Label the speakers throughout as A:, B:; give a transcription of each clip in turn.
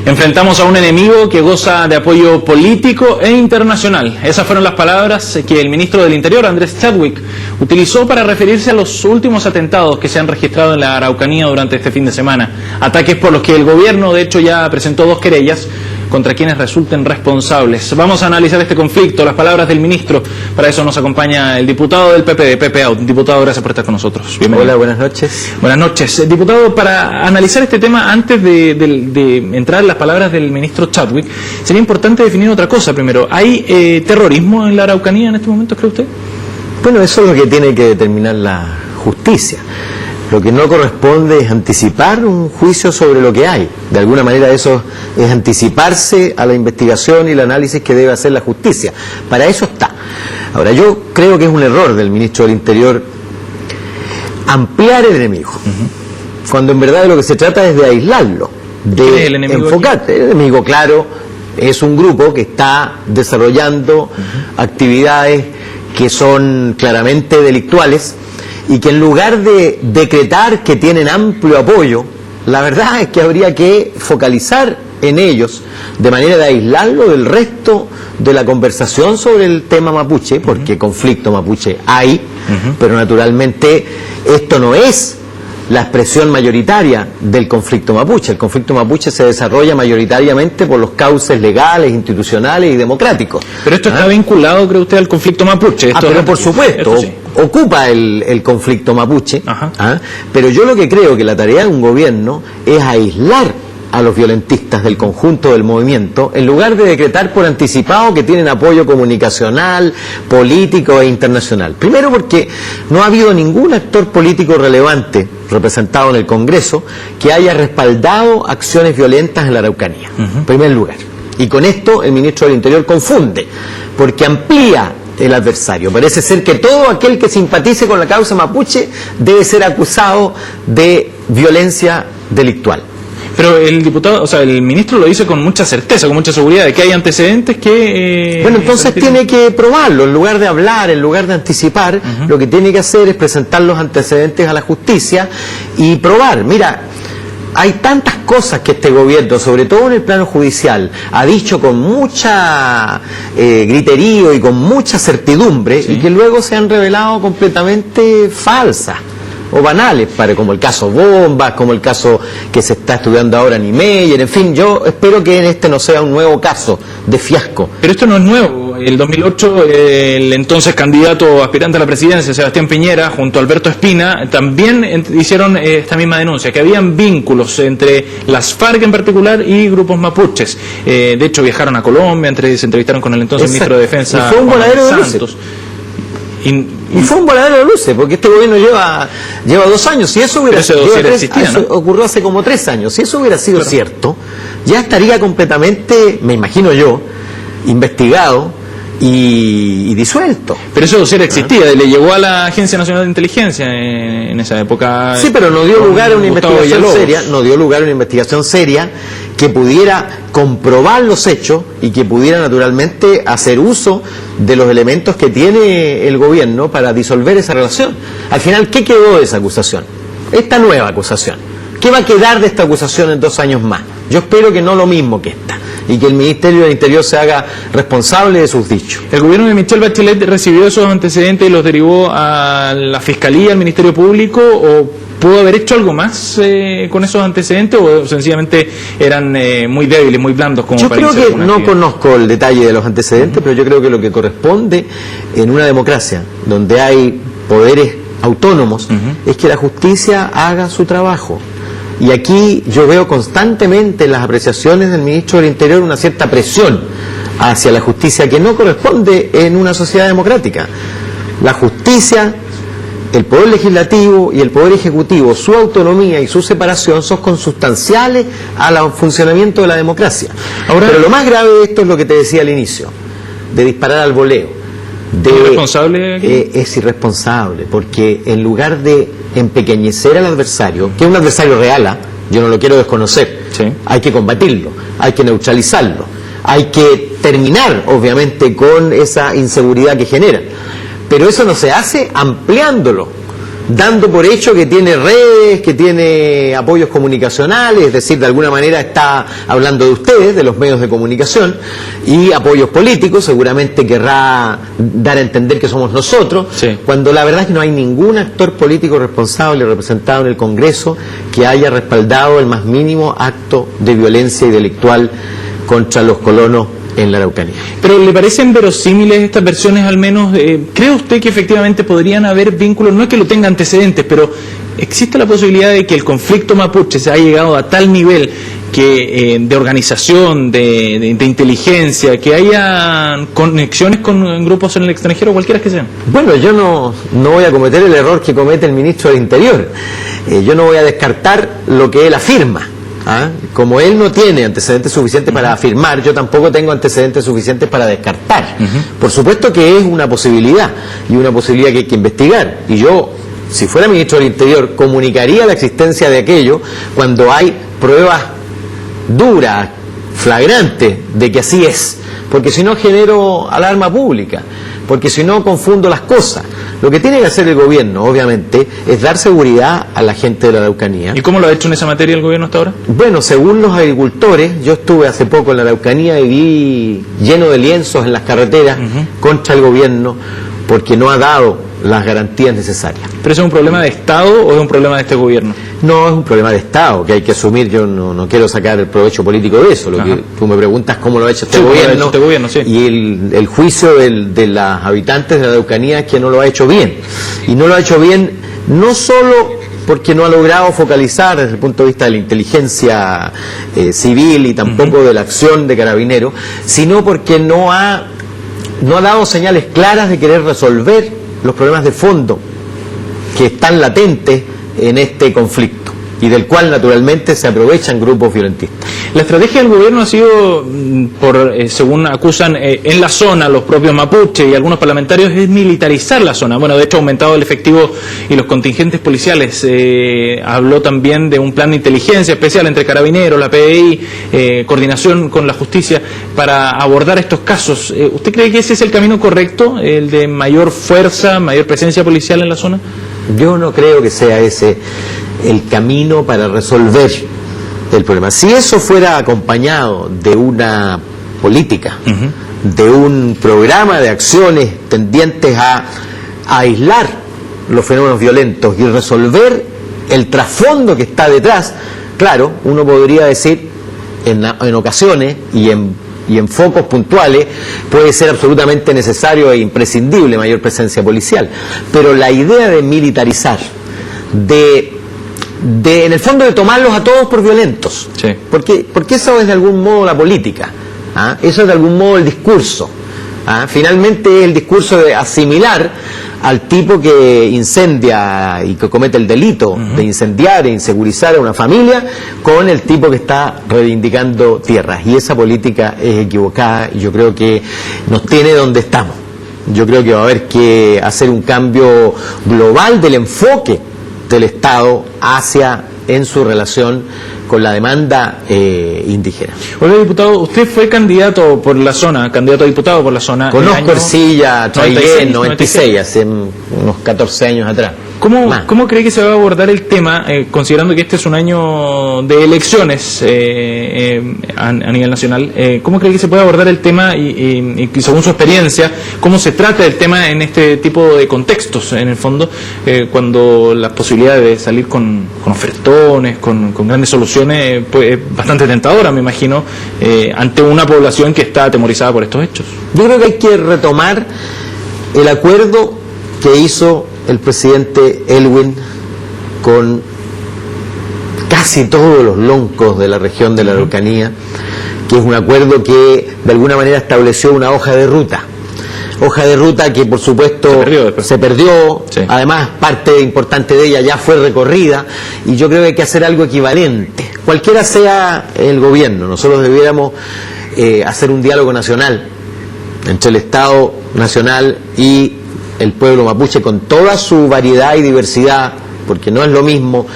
A: Enfrentamos a un enemigo que goza de apoyo político e internacional. Esas fueron las palabras que el ministro del Interior, Andrés Chadwick, utilizó para referirse a los últimos atentados que se han registrado en la Araucanía durante este fin de semana. Ataques por los que el gobierno, de hecho, ya presentó 2 querellas contra quienes resulten responsables. Vamos a analizar este conflicto, las palabras del ministro. Para eso nos acompaña el diputado del PPD, Pepe Out. Diputado, gracias por estar con nosotros. Bienvenido.
B: Hola, buenas noches.
A: Buenas noches. Diputado, para analizar este tema, antes de entrar en las palabras del ministro Chadwick, sería importante definir otra cosa primero. ¿Hay terrorismo en la Araucanía en este momento, cree usted?
B: Bueno, eso es lo que tiene que determinar la justicia. Lo que no corresponde es anticipar un juicio sobre lo que hay. De alguna manera eso es anticiparse a la investigación y el análisis que debe hacer la justicia. Para eso está. Ahora, yo creo que es un error del ministro del Interior ampliar el enemigo, cuando en verdad de lo que se trata es de aislarlo, de enfocarte. El enemigo, claro, es un grupo que está desarrollando actividades que son claramente delictuales, y que en lugar de decretar que tienen amplio apoyo, la verdad es que habría que focalizar en ellos de manera de aislarlo del resto de la conversación sobre el tema mapuche, porque conflicto mapuche hay, pero naturalmente esto no es la expresión mayoritaria del conflicto mapuche. El conflicto mapuche se desarrolla mayoritariamente por los cauces legales, institucionales y democráticos.
A: Pero esto está vinculado, ¿cree usted, al conflicto mapuche? Esto
B: pero por supuesto, sí, ocupa el conflicto mapuche, pero yo lo que creo que la tarea de un gobierno es aislar a los violentistas del conjunto del movimiento, en lugar de decretar por anticipado que tienen apoyo comunicacional, político e internacional. Primero porque no ha habido ningún actor político relevante representado en el Congreso que haya respaldado acciones violentas en la Araucanía, en primer lugar. Y con esto el ministro del Interior confunde, porque amplía el adversario. Parece ser que todo aquel que simpatice con la causa mapuche debe ser acusado de violencia delictual.
A: Pero el diputado, o sea, el ministro lo dice con mucha certeza, con mucha seguridad, de que hay antecedentes que...
B: bueno, entonces tiene que probarlo, en lugar de hablar, en lugar de anticipar, lo que tiene que hacer es presentar los antecedentes a la justicia y probar. Mira, hay tantas cosas que este gobierno, sobre todo en el plano judicial, ha dicho con mucha griterío y con mucha certidumbre, y que luego se han revelado completamente falsas o banales, como el caso Bombas, como el caso que se está estudiando ahora en Niemeyer. En fin, yo espero que en este no sea un nuevo caso de fiasco.
A: Pero esto no es nuevo. El 2008, el entonces candidato aspirante a la presidencia, Sebastián Piñera, junto a Alberto Espina, también hicieron esta misma denuncia, que habían vínculos entre las FARC en particular y grupos mapuches. De hecho, viajaron a Colombia, se entrevistaron con el entonces ministro de Defensa,
B: y fue un voladero de
A: Santos.
B: Y fue un voladero de luces, porque este gobierno lleva 2 años. Si eso hubiera sido, ocurrió hace como 3 años. Si eso hubiera sido cierto, ya estaría completamente, me imagino yo, investigado y disuelto.
A: Pero eso dossier existía, le llegó a la Agencia Nacional de Inteligencia en esa época.
B: Sí, pero no dio lugar a una investigación seria, que pudiera comprobar los hechos y que pudiera naturalmente hacer uso de los elementos que tiene el gobierno para disolver esa relación. Al final, ¿qué quedó de esa acusación? Esta nueva acusación. ¿Qué va a quedar de esta acusación en 2 años más? Yo espero que no lo mismo que esta, y que el Ministerio del Interior se haga responsable de sus dichos.
A: ¿El gobierno de Michelle Bachelet recibió esos antecedentes y los derivó a la Fiscalía, al Ministerio Público, o pudo haber hecho algo más con esos antecedentes, o sencillamente eran muy débiles, muy blandos? Como
B: yo creo que no conozco el detalle de los antecedentes, pero yo creo que lo que corresponde en una democracia donde hay poderes autónomos es que la justicia haga su trabajo. Y aquí yo veo constantemente en las apreciaciones del ministro del Interior una cierta presión hacia la justicia que no corresponde en una sociedad democrática. La justicia, el poder legislativo y el poder ejecutivo, su autonomía y su separación son consustanciales al funcionamiento de la democracia. Ahora, pero lo más grave de esto es lo que te decía al inicio, de disparar al voleo. Es irresponsable, porque en lugar de empequeñecer al adversario, que es un adversario real, yo no lo quiero desconocer, hay que combatirlo, hay que neutralizarlo, hay que terminar obviamente con esa inseguridad que genera, pero eso no se hace ampliándolo dando por hecho que tiene redes, que tiene apoyos comunicacionales, es decir, de alguna manera está hablando de ustedes, de los medios de comunicación, y apoyos políticos, seguramente querrá dar a entender que somos nosotros,
A: sí,
B: cuando la verdad es que no hay ningún actor político responsable representado en el Congreso que haya respaldado el más mínimo acto de violencia y delictual contra los colonos en la Araucanía.
A: ¿Pero le parecen verosímiles estas versiones al menos? ¿Cree usted que efectivamente podrían haber vínculos? No es que lo tenga antecedentes, pero ¿existe la posibilidad de que el conflicto mapuche se haya llegado a tal nivel que de organización, de inteligencia, que haya conexiones con grupos en el extranjero, cualquiera que sean?
B: Bueno, yo no voy a cometer el error que comete el ministro del Interior. Yo no voy a descartar lo que él afirma. Como él no tiene antecedentes suficientes para afirmar, yo tampoco tengo antecedentes suficientes para descartar. Por supuesto que es una posibilidad, y una posibilidad que hay que investigar. Y yo, si fuera ministro del Interior, comunicaría la existencia de aquello cuando hay pruebas duras, flagrantes, de que así es. Porque si no genero alarma pública, porque si no confundo las cosas. Lo que tiene que hacer el gobierno, obviamente, es dar seguridad a la gente de la Araucanía.
A: ¿Y cómo lo ha hecho en esa materia el gobierno hasta ahora?
B: Bueno, según los agricultores, yo estuve hace poco en la Araucanía y vi lleno de lienzos en las carreteras contra el gobierno porque no ha dado las garantías necesarias.
A: ¿Pero eso es un problema de Estado o es un problema de este gobierno?
B: No, es un problema de Estado que hay que asumir. Yo no quiero sacar el provecho político de eso. Lo que tú me preguntas cómo lo ha hecho este gobierno,
A: sí.
B: Y el juicio de los habitantes de la Araucanía es que no lo ha hecho bien. Y no lo ha hecho bien no solo porque no ha logrado focalizar desde el punto de vista de la inteligencia civil y tampoco de la acción de Carabineros, sino porque no ha dado señales claras de querer resolver los problemas de fondo que están latentes en este conflicto y del cual naturalmente se aprovechan grupos violentistas.
A: La estrategia del gobierno ha sido, según acusan en la zona los propios mapuches y algunos parlamentarios, es militarizar la zona. Bueno, de hecho ha aumentado el efectivo y los contingentes policiales. Habló también de un plan de inteligencia especial entre Carabineros, la PDI, coordinación con la justicia para abordar estos casos. ¿Usted cree que ese es el camino correcto, el de mayor fuerza, mayor presencia policial en la zona?
B: Yo no creo que sea ese el camino para resolver el problema. Si eso fuera acompañado de una política, de un programa de acciones tendientes a aislar los fenómenos violentos y resolver el trasfondo que está detrás, claro, uno podría decir en ocasiones y en focos puntuales puede ser absolutamente necesario e imprescindible mayor presencia policial, pero la idea de militarizar, en el fondo de tomarlos a todos por violentos,
A: sí,
B: porque eso es de algún modo la política, eso es de algún modo el discurso, finalmente es el discurso de asimilar al tipo que incendia y que comete el delito de incendiar e insegurizar a una familia con el tipo que está reivindicando tierras, y esa política es equivocada y yo creo que nos tiene donde estamos. Yo creo que va a haber que hacer un cambio global del enfoque del Estado en su relación con la demanda indígena.
A: Hola, diputado, usted fue candidato por la zona, candidato a diputado por la zona.
B: Conozco Ercilla, Traiguén, 96, hace unos 14 años atrás.
A: ¿Cómo cree que se va a abordar el tema, considerando que este es un año de elecciones a nivel nacional? ¿Cómo cree que se puede abordar el tema y según su experiencia, cómo se trata el tema en este tipo de contextos, en el fondo, cuando la posibilidad de salir con ofertones, con grandes soluciones, pues, es bastante tentadora, me imagino, ante una población que está atemorizada por estos hechos?
B: Yo creo que hay que retomar el acuerdo que hizo el presidente Elwin con casi todos los loncos de la región de la Araucanía, que es un acuerdo que de alguna manera estableció una hoja de ruta que por supuesto se perdió. Sí. Además parte importante de ella ya fue recorrida y yo creo que hay que hacer algo equivalente, cualquiera sea el gobierno. Nosotros debiéramos hacer un diálogo nacional entre el Estado nacional y el pueblo mapuche con toda su variedad y diversidad, porque no es lo mismo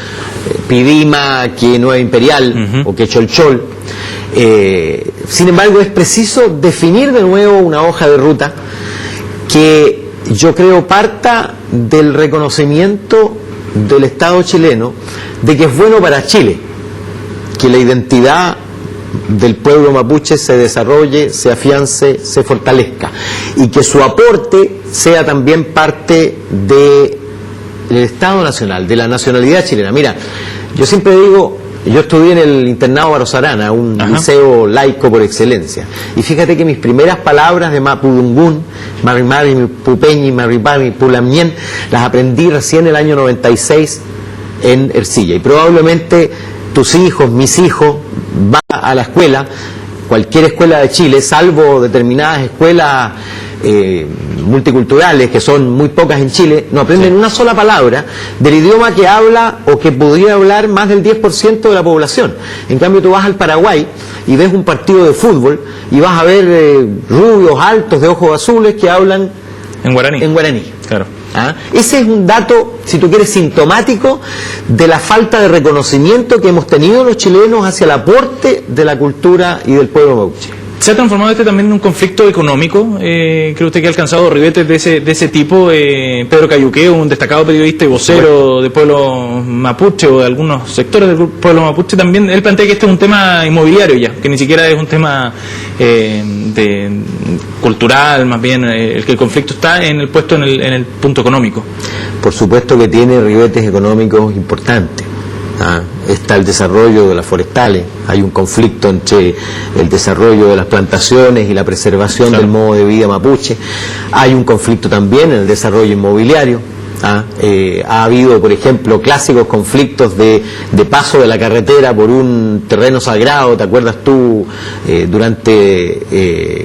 B: Pidima que Nueva Imperial o que Cholchol. Sin embargo, es preciso definir de nuevo una hoja de ruta que yo creo, parta del reconocimiento del Estado chileno de que es bueno para Chile que la identidad del pueblo mapuche se desarrolle, se afiance, se fortalezca, y que su aporte sea también parte del Estado nacional, de la nacionalidad chilena. Mira, yo siempre digo, yo estudié en el internado Barros Arana, un liceo laico por excelencia, y fíjate que mis primeras palabras de Mapudungún, Marimari, Pupeñi, Maripami, Pulamien, las aprendí recién el año 96 en Ercilla, y probablemente tus hijos, mis hijos, van a la escuela, cualquier escuela de Chile, salvo determinadas escuelas multiculturales, que son muy pocas en Chile, no aprenden una sola palabra del idioma que habla o que podría hablar más del 10% de la población. En cambio, tú vas al Paraguay y ves un partido de fútbol y vas a ver rubios altos de ojos azules que hablan
A: en guaraní.
B: En guaraní.
A: Claro.
B: ¿Ah? Ese es un dato, si tú quieres, sintomático de la falta de reconocimiento que hemos tenido los chilenos hacia el aporte de la cultura y del pueblo mapuche.
A: ¿Se ha transformado también en un conflicto económico? ¿Cree usted que ha alcanzado ribetes de ese tipo? Pedro Cayuqueo, un destacado periodista y vocero del pueblo mapuche o de algunos sectores del pueblo mapuche, también él plantea que este es un tema inmobiliario ya, que ni siquiera es un tema cultural, más bien el conflicto está puesto en el punto económico.
B: Por supuesto que tiene ribetes económicos importantes. Está el desarrollo de las forestales, hay un conflicto entre el desarrollo de las plantaciones y la preservación del modo de vida mapuche, hay un conflicto también en el desarrollo inmobiliario. Ha habido, por ejemplo, clásicos conflictos de paso de la carretera por un terreno sagrado. ¿Te acuerdas tú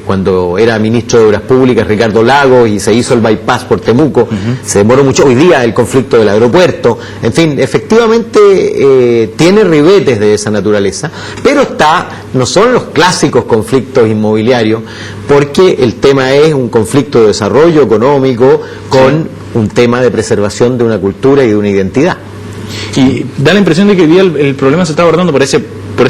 B: cuando era ministro de Obras Públicas Ricardo Lagos y se hizo el bypass por Temuco? Se demoró mucho. Hoy día el conflicto del aeropuerto. En fin, efectivamente tiene ribetes de esa naturaleza, pero no son los clásicos conflictos inmobiliarios, porque el tema es un conflicto de desarrollo económico con un tema de preservación de una cultura y de una identidad.
A: Y da la impresión de que hoy día el problema se está abordando por ese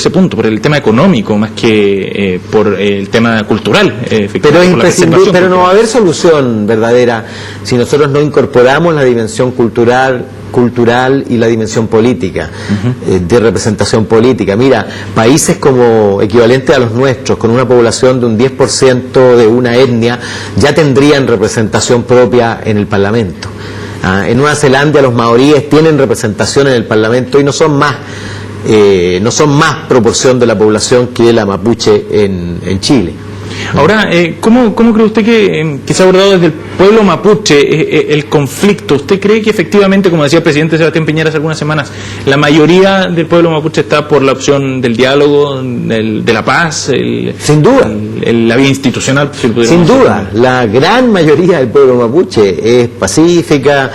A: punto, por el tema económico, más que por el tema cultural.
B: Pero es imprescindible, pero no va a haber solución verdadera si nosotros no incorporamos la dimensión cultural y la dimensión política, de representación política. Mira, países como equivalentes a los nuestros, con una población de un 10% de una etnia, ya tendrían representación propia en el Parlamento. En Nueva Zelanda los maoríes tienen representación en el Parlamento y no son más proporción de la población que la mapuche en Chile.
A: Ahora, ¿cómo cree usted que se ha abordado desde el pueblo mapuche el conflicto? ¿Usted cree que efectivamente, como decía el presidente Sebastián Piñera hace algunas semanas, la mayoría del pueblo mapuche está por la opción del diálogo, de la paz?
B: Sin duda.
A: La vía institucional.
B: Sin duda. La gran mayoría del pueblo mapuche es pacífica,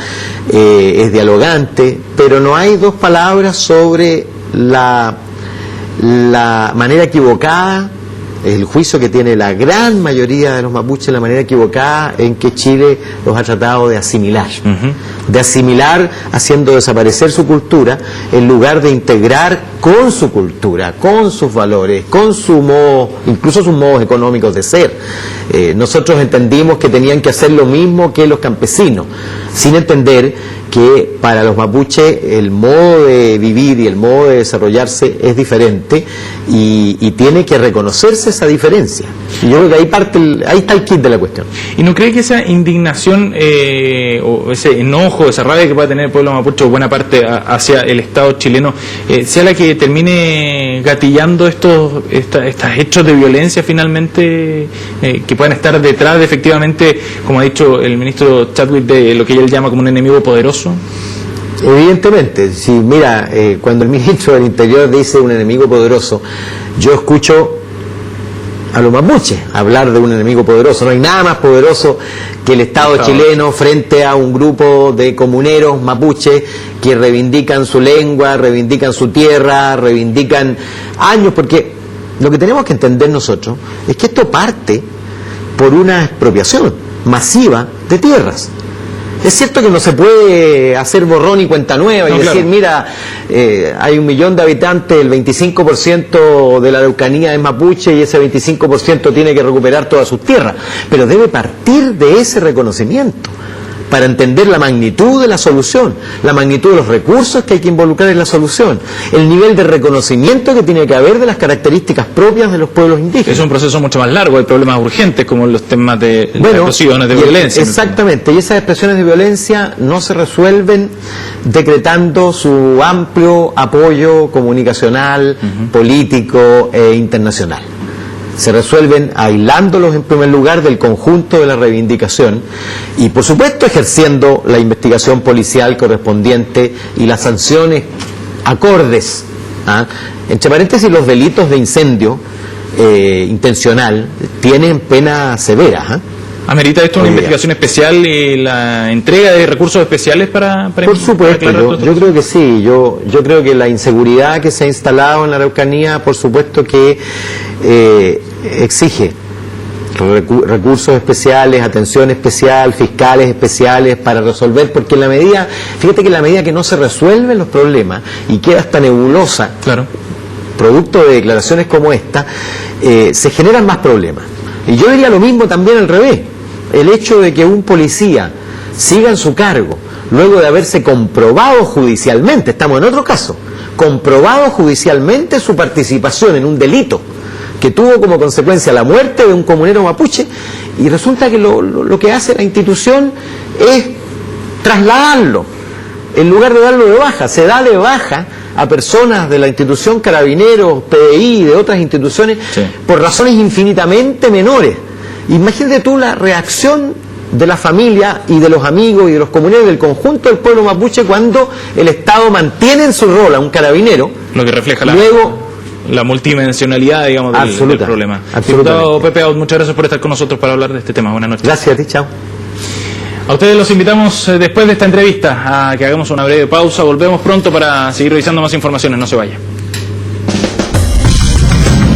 B: es dialogante, pero no hay dos palabras sobre la manera equivocada, el juicio que tiene la gran mayoría de los mapuches, la manera equivocada en que Chile los ha tratado de asimilar. De asimilar haciendo desaparecer su cultura en lugar de integrar con su cultura, con sus valores, con su modo, incluso sus modos económicos de ser. Nosotros entendimos que tenían que hacer lo mismo que los campesinos, sin entender que para los mapuches el modo de vivir y el modo de desarrollarse es diferente y tiene que reconocerse esa diferencia. Y yo creo que ahí está el kit de la cuestión.
A: ¿Y no cree que esa indignación o ese enojo, esa rabia que pueda tener el pueblo mapuche o buena parte hacia el Estado chileno sea la que termine gatillando estos hechos de violencia finalmente que puedan estar detrás de, efectivamente, como ha dicho el ministro Chadwick, de lo que él llama como un enemigo poderoso?
B: Evidentemente, si mira, cuando el ministro del Interior dice un enemigo poderoso, yo escucho a los mapuches hablar de un enemigo poderoso. No hay nada más poderoso que el Estado chileno frente a un grupo de comuneros mapuches que reivindican su lengua, reivindican su tierra, reivindican años, porque lo que tenemos que entender nosotros es que esto parte por una expropiación masiva de tierras. Es cierto que no se puede hacer borrón y cuenta nueva y decir, mira, hay 1 millón de habitantes, el 25% de la Araucanía es mapuche y ese 25% tiene que recuperar todas sus tierras. Pero debe partir de ese reconocimiento para entender la magnitud de la solución, la magnitud de los recursos que hay que involucrar en la solución, el nivel de reconocimiento que tiene que haber de las características propias de los pueblos indígenas.
A: Es un proceso mucho más largo, hay problemas urgentes como los temas de expresiones de violencia.
B: Exactamente, y esas expresiones de violencia no se resuelven decretando su amplio apoyo comunicacional, político e internacional. Se resuelven aislándolos en primer lugar del conjunto de la reivindicación y por supuesto ejerciendo la investigación policial correspondiente y las sanciones acordes. Entre paréntesis, los delitos de incendio intencional tienen pena severa.
A: ¿Amerita esto una investigación especial y la entrega de recursos especiales para
B: por supuesto, yo creo que sí. Yo creo que la inseguridad que se ha instalado en la Araucanía, por supuesto que exige recursos especiales, atención especial, fiscales especiales para resolver, porque en la medida, fíjate que en la medida que no se resuelven los problemas y queda esta nebulosa, producto de declaraciones como esta, se generan más problemas. Y yo diría lo mismo también al revés. El hecho de que un policía siga en su cargo luego de haberse comprobado judicialmente, estamos en otro caso, comprobado judicialmente su participación en un delito que tuvo como consecuencia la muerte de un comunero mapuche, y resulta que lo que hace la institución es trasladarlo, en lugar de darlo de baja. Se da de baja a personas de la institución Carabineros, PDI y de otras instituciones por razones infinitamente menores. Imagínate tú la reacción de la familia y de los amigos y de los comuneros del conjunto del pueblo mapuche cuando el Estado mantiene en su rol a un carabinero,
A: lo que refleja la multidimensionalidad, digamos, del problema. Diputado Pepe Out, muchas gracias por estar con nosotros para hablar de este tema. Buenas noches.
B: Gracias a ti, chao.
A: A ustedes los invitamos después de esta entrevista a que hagamos una breve pausa. Volvemos pronto para seguir revisando más informaciones. No se vaya.